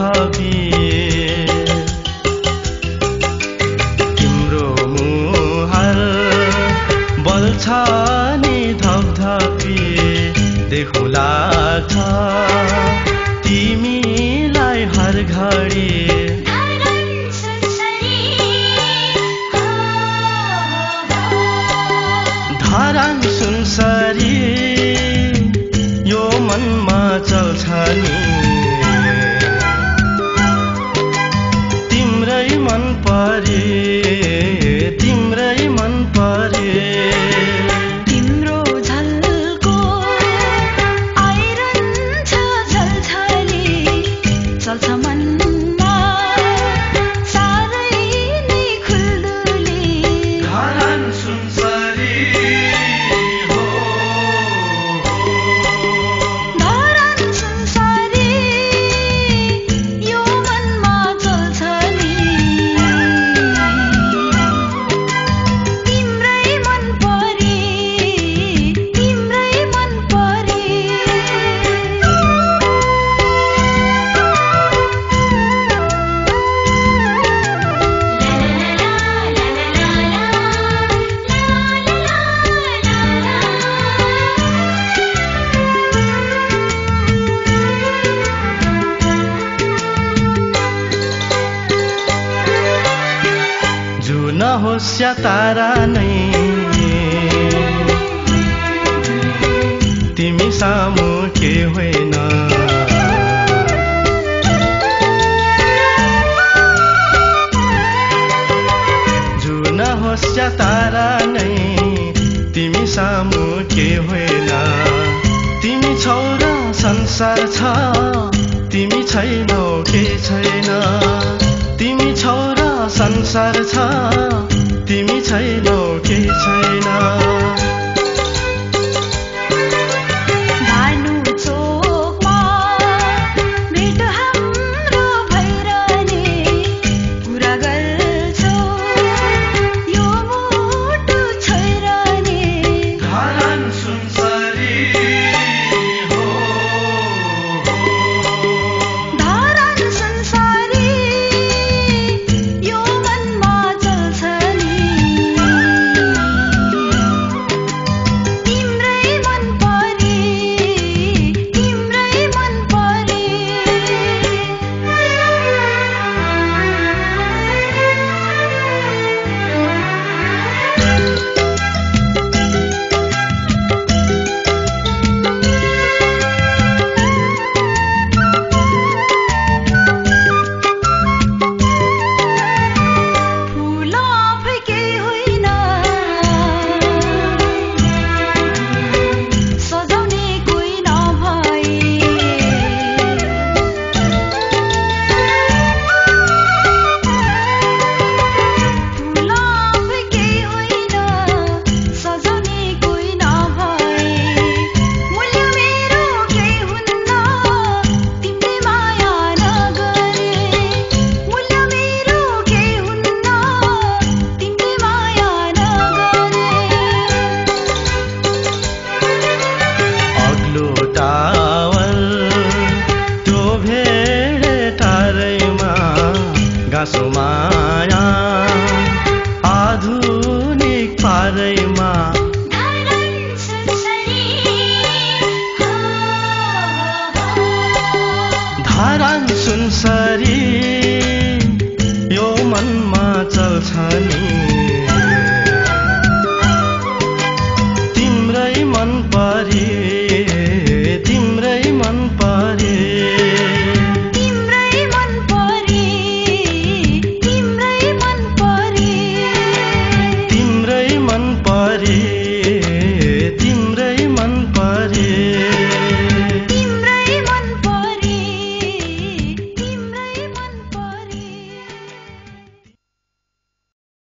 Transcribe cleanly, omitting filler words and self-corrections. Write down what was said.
थपिए तिम्रो मुहार बल्छ नि धपधपिए देखो लाग्छ तिमीलाई हर घडी धरान सुनसरी यो मनमा चल्छ नि तिम्रै मन परे तिम्रै मन परे तिम्रो झल्को आइरहन्छ झलझली चल्छ मनमा सारै नै खुल्दुली धरान सुनसरी धरान सुनसरी यो मनमा चल्छ नि तिम्रै मन परे तिम्रै मन परे जुन होस् या तारा नै तिमी सामु के होइन जुन होस् या तारा नै तिमी सामु के होइन तिमी छौ र संसार छ तिमी छैनौ के छैन तिमी छौ र संसार छ तिमी छैनौ के छैन भानु चोकमा भेट हाम्रो भइरहने कुरा गर्छौ यो मुटु छैरने धरान सुनसरी धरान सुनसरी यो मनमा चल्छ नि तिम्रै मन परे तिम्रै मन परे फुल आफै केही होइन सजाउने कोही नभए फुल आफै केही होइन सजाउने कोही नभए मूल्य मेरो केही हुन्न तिमीले माया नगरे मूल्य मेरो केही हुन्न तिमीले माया नगरे अग्लो टावल त्यो भेडे टारैमा गाँसो माया आधुनिक पारैमा धरान सुनसरी धरान सुनसरी यो मनमा चल्छ नि